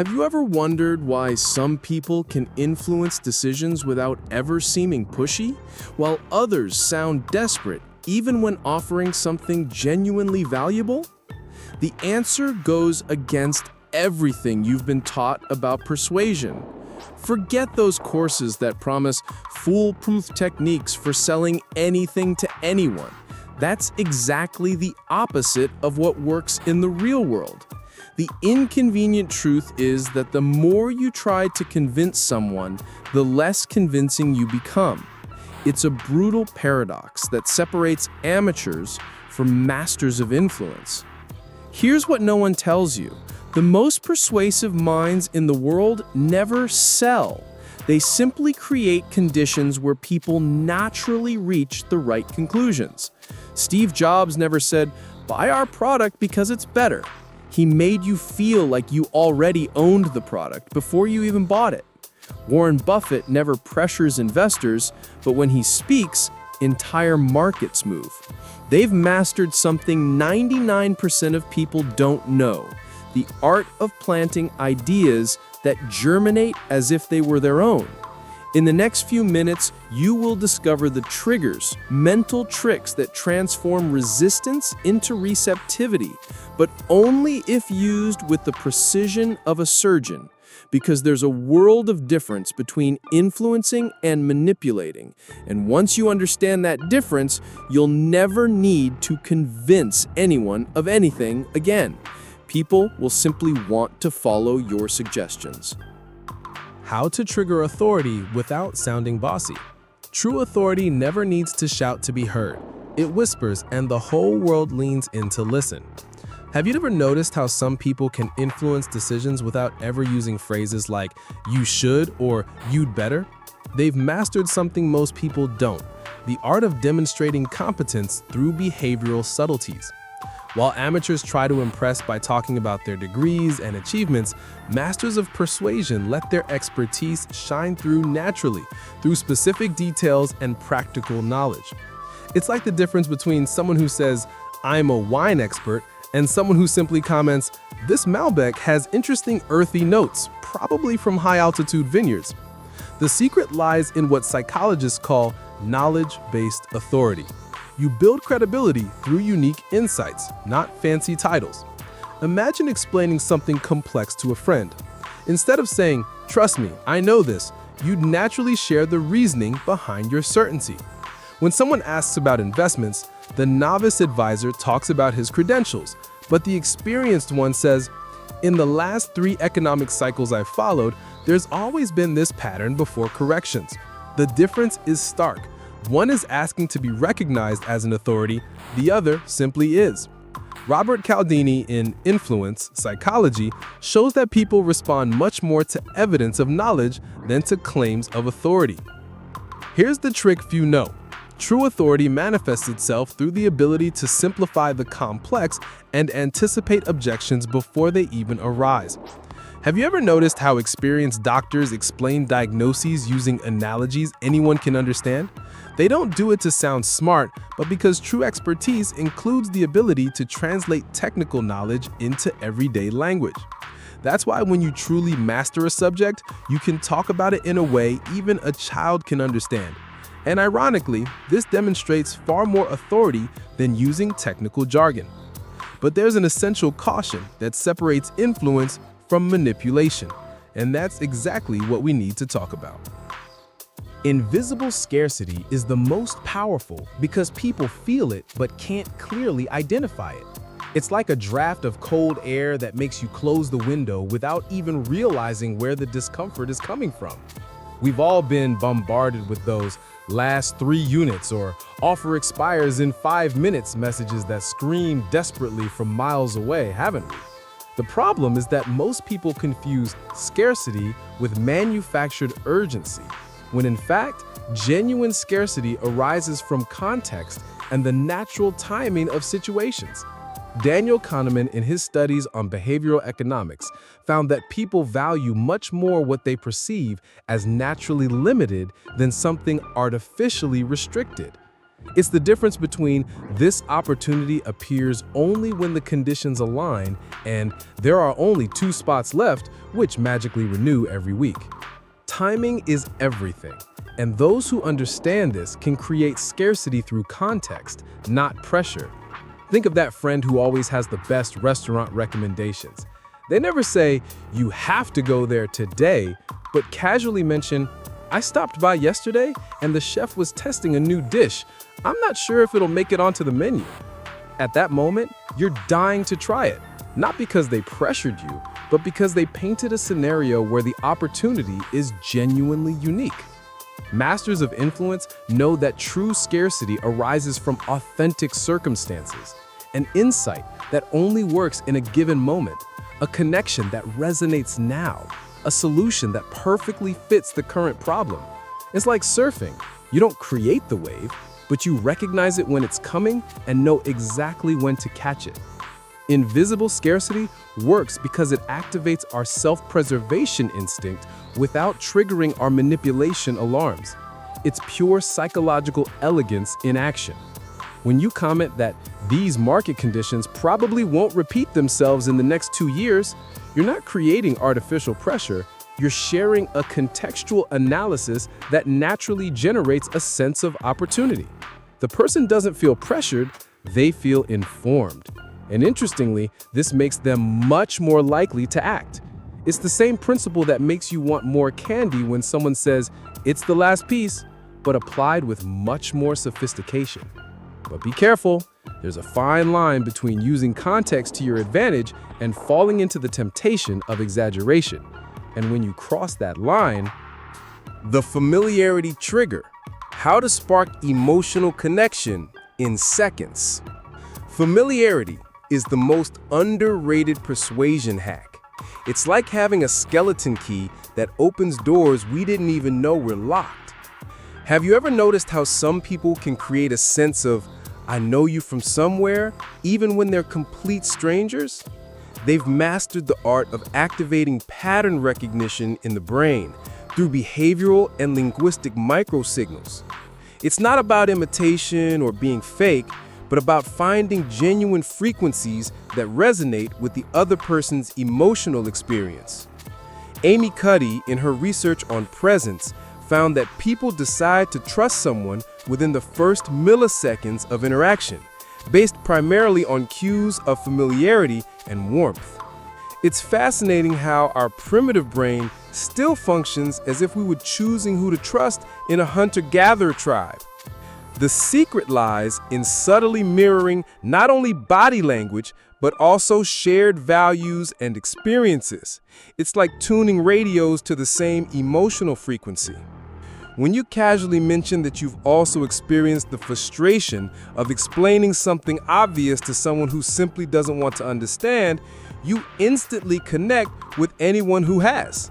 Have you ever wondered why some people can influence decisions without ever seeming pushy, while others sound desperate even when offering something genuinely valuable? The answer goes against everything you've been taught about persuasion. Forget those courses that promise foolproof techniques for selling anything to anyone. That's exactly the opposite of what works in the real world. The inconvenient truth is that the more you try to convince someone, the less convincing you become. It's a brutal paradox that separates amateurs from masters of influence. Here's what no one tells you. The most persuasive minds in the world never sell. They simply create conditions where people naturally reach the right conclusions. Steve Jobs never said, "Buy our product because it's better." He made you feel like you already owned the product before you even bought it. Warren Buffett never pressures investors, but when he speaks, entire markets move. They've mastered something 99% of people don't know: the art of planting ideas that germinate as if they were their own. In the next few minutes, you will discover the triggers, mental tricks that transform resistance into receptivity, but only if used with the precision of a surgeon, because there's a world of difference between influencing and manipulating. And once you understand that difference, you'll never need to convince anyone of anything again. People will simply want to follow your suggestions. How to trigger authority without sounding bossy. True authority never needs to shout to be heard. It whispers and the whole world leans in to listen. Have you ever noticed how some people can influence decisions without ever using phrases like "you should" or "you'd better"? They've mastered something most people don't: the art of demonstrating competence through behavioral subtleties. While amateurs try to impress by talking about their degrees and achievements, masters of persuasion let their expertise shine through naturally, through specific details and practical knowledge. It's like the difference between someone who says, "I'm a wine expert," and someone who simply comments, "This Malbec has interesting earthy notes, probably from high-altitude vineyards." The secret lies in what psychologists call knowledge-based authority. You build credibility through unique insights, not fancy titles. Imagine explaining something complex to a friend. Instead of saying, "Trust me, I know this," you'd naturally share the reasoning behind your certainty. When someone asks about investments, the novice advisor talks about his credentials, but the experienced one says, "In the last 3 economic cycles I've followed, there's always been this pattern before corrections." The difference is stark. One is asking to be recognized as an authority, the other simply is. Robert Cialdini in Influence Psychology shows that people respond much more to evidence of knowledge than to claims of authority. Here's the trick few know. True authority manifests itself through the ability to simplify the complex and anticipate objections before they even arise. Have you ever noticed how experienced doctors explain diagnoses using analogies anyone can understand? They don't do it to sound smart, but because true expertise includes the ability to translate technical knowledge into everyday language. That's why when you truly master a subject, you can talk about it in a way even a child can understand. And ironically, this demonstrates far more authority than using technical jargon. But there's an essential caution that separates influence from manipulation, and that's exactly what we need to talk about. Invisible scarcity is the most powerful because people feel it but can't clearly identify it. It's like a draft of cold air that makes you close the window without even realizing where the discomfort is coming from. We've all been bombarded with those "last 3 units" or "offer expires in 5 minutes" messages that scream desperately from miles away, haven't we? The problem is that most people confuse scarcity with manufactured urgency, when in fact, genuine scarcity arises from context and the natural timing of situations. Daniel Kahneman, in his studies on behavioral economics, found that people value much more what they perceive as naturally limited than something artificially restricted. It's the difference between this opportunity appears only when the conditions align and there are only 2 spots left, which magically renew every week. Timing is everything, and those who understand this can create scarcity through context, not pressure. Think of that friend who always has the best restaurant recommendations. They never say, "You have to go there today," but casually mention, "I stopped by yesterday and the chef was testing a new dish. I'm not sure if it'll make it onto the menu." At that moment, you're dying to try it, not because they pressured you, but because they painted a scenario where the opportunity is genuinely unique. Masters of influence know that true scarcity arises from authentic circumstances, an insight that only works in a given moment, a connection that resonates now, a solution that perfectly fits the current problem. It's like surfing. You don't create the wave, but you recognize it when it's coming and know exactly when to catch it. Invisible scarcity works because it activates our self-preservation instinct without triggering our manipulation alarms. It's pure psychological elegance in action. When you comment that these market conditions probably won't repeat themselves in the next 2 years, you're not creating artificial pressure, you're sharing a contextual analysis that naturally generates a sense of opportunity. The person doesn't feel pressured, they feel informed. And interestingly, this makes them much more likely to act. It's the same principle that makes you want more candy when someone says, "It's the last piece," but applied with much more sophistication. But be careful, there's a fine line between using context to your advantage and falling into the temptation of exaggeration. And when you cross that line, The familiarity trigger. How to spark emotional connection in seconds. Familiarity is the most underrated persuasion hack. It's like having a skeleton key that opens doors we didn't even know were locked. Have you ever noticed how some people can create a sense of, "I know you from somewhere," even when they're complete strangers? They've mastered the art of activating pattern recognition in the brain through behavioral and linguistic microsignals. It's not about imitation or being fake, but about finding genuine frequencies that resonate with the other person's emotional experience. Amy Cuddy, in her research on presence, found that people decide to trust someone within the first milliseconds of interaction, based primarily on cues of familiarity and warmth. It's fascinating how our primitive brain still functions as if we were choosing who to trust in a hunter-gatherer tribe. The secret lies in subtly mirroring not only body language, but also shared values and experiences. It's like tuning radios to the same emotional frequency. When you casually mention that you've also experienced the frustration of explaining something obvious to someone who simply doesn't want to understand, you instantly connect with anyone who has.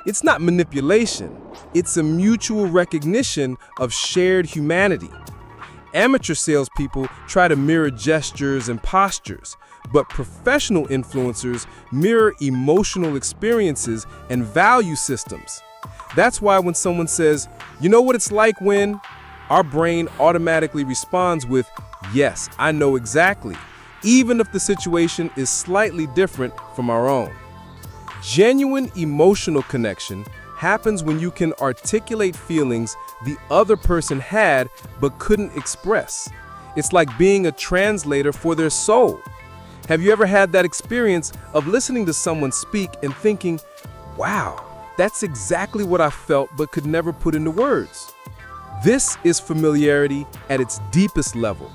It's not manipulation, it's a mutual recognition of shared humanity. Amateur salespeople try to mirror gestures and postures, but professional influencers mirror emotional experiences and value systems. That's why when someone says, "You know what it's like when," our brain automatically responds with, "Yes, I know exactly," even if the situation is slightly different from our own. Genuine emotional connection happens when you can articulate feelings the other person had but couldn't express. It's like being a translator for their soul. Have you ever had that experience of listening to someone speak and thinking, "Wow, that's exactly what I felt but could never put into words"? This is familiarity at its deepest level.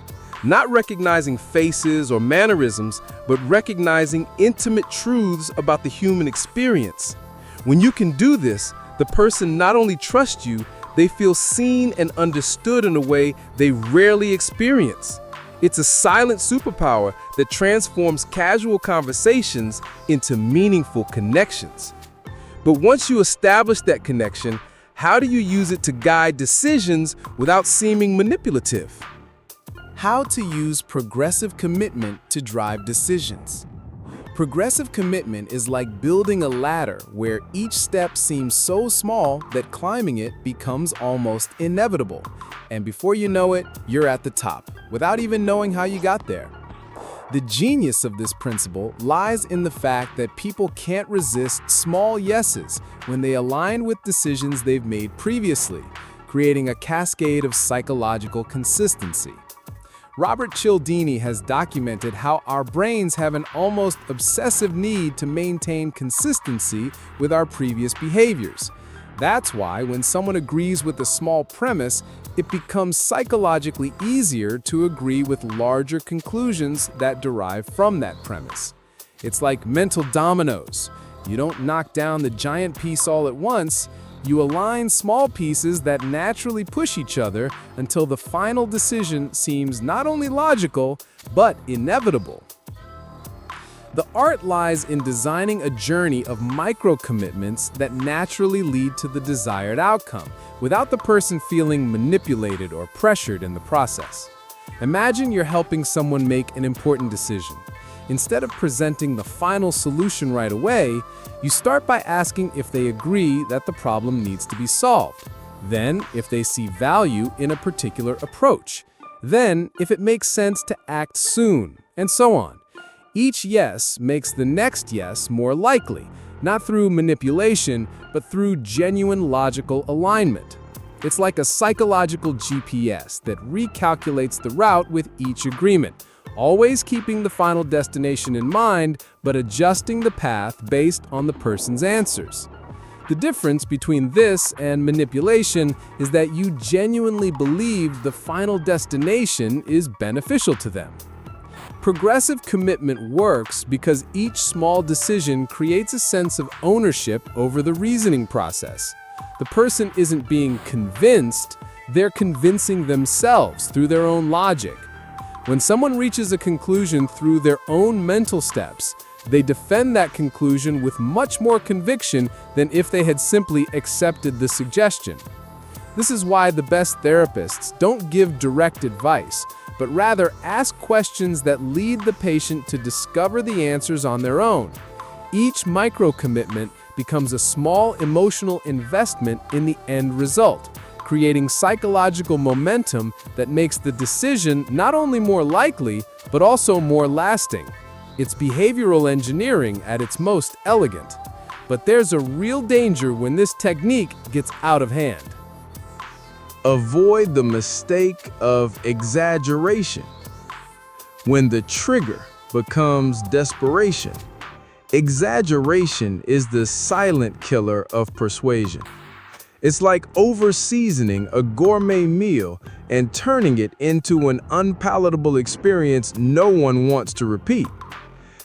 Not recognizing faces or mannerisms, but recognizing intimate truths about the human experience. When you can do this, the person not only trusts you, they feel seen and understood in a way they rarely experience. It's a silent superpower that transforms casual conversations into meaningful connections. But once you establish that connection, how do you use it to guide decisions without seeming manipulative? How to use progressive commitment to drive decisions. Progressive commitment is like building a ladder where each step seems so small that climbing it becomes almost inevitable. And before you know it, you're at the top, without even knowing how you got there. The genius of this principle lies in the fact that people can't resist small yeses when they align with decisions they've made previously, creating a cascade of psychological consistency. Robert Cialdini has documented how our brains have an almost obsessive need to maintain consistency with our previous behaviors. That's why when someone agrees with a small premise, it becomes psychologically easier to agree with larger conclusions that derive from that premise. It's like mental dominoes. You don't knock down the giant piece all at once. You align small pieces that naturally push each other until the final decision seems not only logical, but inevitable. The art lies in designing a journey of micro-commitments that naturally lead to the desired outcome, without the person feeling manipulated or pressured in the process. Imagine you're helping someone make an important decision. Instead of presenting the final solution right away, you start by asking if they agree that the problem needs to be solved. Then, if they see value in a particular approach. Then, if it makes sense to act soon, and so on. Each yes makes the next yes more likely, not through manipulation, but through genuine logical alignment. It's like a psychological GPS that recalculates the route with each agreement, always keeping the final destination in mind, but adjusting the path based on the person's answers. The difference between this and manipulation is that you genuinely believe the final destination is beneficial to them. Progressive commitment works because each small decision creates a sense of ownership over the reasoning process. The person isn't being convinced, they're convincing themselves through their own logic. When someone reaches a conclusion through their own mental steps, they defend that conclusion with much more conviction than if they had simply accepted the suggestion. This is why the best therapists don't give direct advice, but rather ask questions that lead the patient to discover the answers on their own. Each micro-commitment becomes a small emotional investment in the end result, creating psychological momentum that makes the decision not only more likely, but also more lasting. It's behavioral engineering at its most elegant. But there's a real danger when this technique gets out of hand. Avoid the mistake of exaggeration. When the trigger becomes desperation, exaggeration is the silent killer of persuasion. It's like over-seasoning a gourmet meal and turning it into an unpalatable experience no one wants to repeat.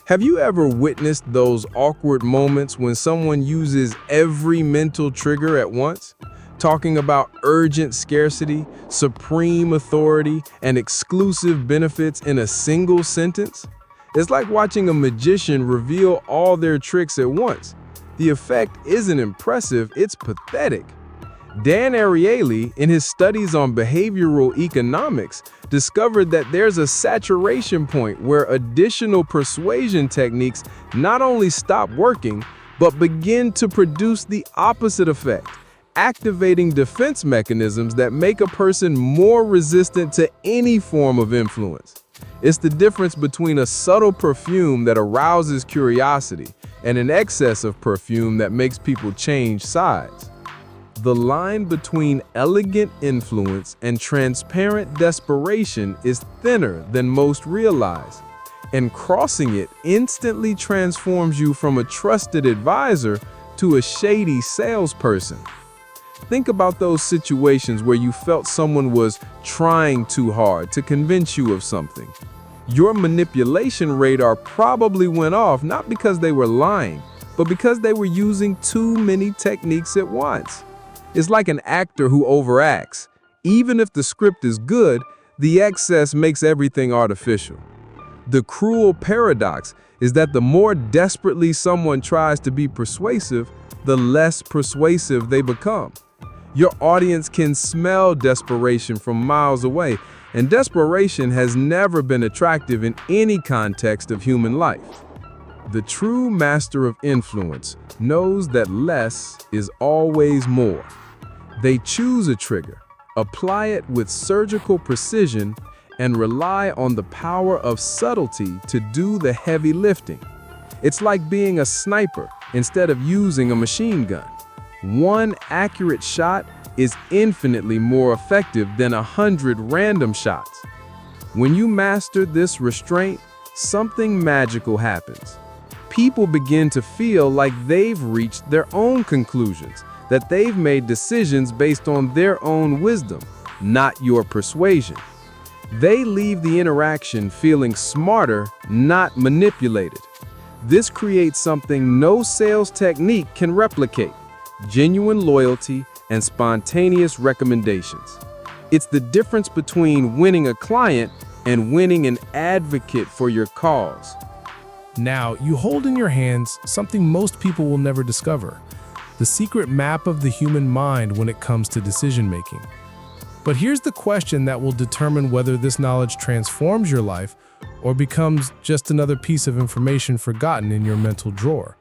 Have you ever witnessed those awkward moments when someone uses every mental trigger at once? Talking about urgent scarcity, supreme authority, and exclusive benefits in a single sentence? It's like watching a magician reveal all their tricks at once. The effect isn't impressive, it's pathetic. Dan Ariely, in his studies on behavioral economics, discovered that there's a saturation point where additional persuasion techniques not only stop working, but begin to produce the opposite effect, activating defense mechanisms that make a person more resistant to any form of influence. It's the difference between a subtle perfume that arouses curiosity and an excess of perfume that makes people change sides. The line between elegant influence and transparent desperation is thinner than most realize, and crossing it instantly transforms you from a trusted advisor to a shady salesperson. Think about those situations where you felt someone was trying too hard to convince you of something. Your manipulation radar probably went off not because they were lying, but because they were using too many techniques at once. It's like an actor who overacts. Even if the script is good, the excess makes everything artificial. The cruel paradox is that the more desperately someone tries to be persuasive, the less persuasive they become. Your audience can smell desperation from miles away, and desperation has never been attractive in any context of human life. The true master of influence knows that less is always more. They choose a trigger, Apply it with surgical precision and rely on the power of subtlety to do the heavy lifting. It's like being a sniper instead of using a machine gun. One accurate shot is infinitely more effective than 100 random shots. When you master this restraint, something magical happens. People begin to feel like they've reached their own conclusions, that they've made decisions based on their own wisdom, not your persuasion. They leave the interaction feeling smarter, not manipulated. This creates something no sales technique can replicate: genuine loyalty and spontaneous recommendations. It's the difference between winning a client and winning an advocate for your cause. Now, you hold in your hands something most people will never discover: the secret map of the human mind when it comes to decision-making. But here's the question that will determine whether this knowledge transforms your life or becomes just another piece of information forgotten in your mental drawer.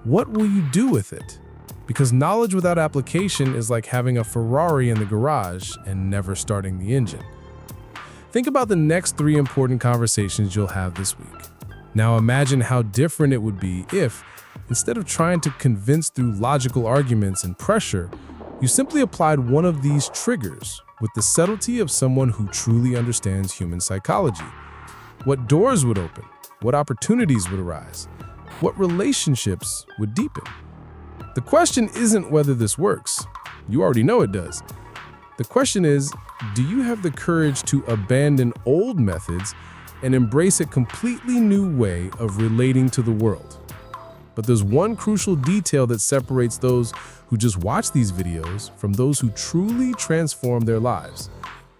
What will you do with it? Because knowledge without application is like having a Ferrari in the garage and never starting the engine. Think about the next 3 important conversations you'll have this week. Now imagine how different it would be if, instead of trying to convince through logical arguments and pressure, you simply applied one of these triggers with the subtlety of someone who truly understands human psychology. What doors would open? What opportunities would arise? What relationships would deepen? The question isn't whether this works. You already know it does. The question is, do you have the courage to abandon old methods and embrace a completely new way of relating to the world? But there's one crucial detail that separates those who just watch these videos from those who truly transform their lives: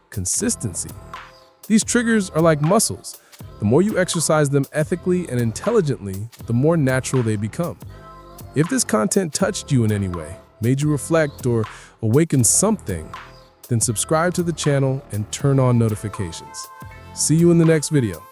consistency. These triggers are like muscles. The more you exercise them ethically and intelligently, the more natural they become. If this content touched you in any way, made you reflect, or awakened something, then subscribe to the channel and turn on notifications. See you in the next video.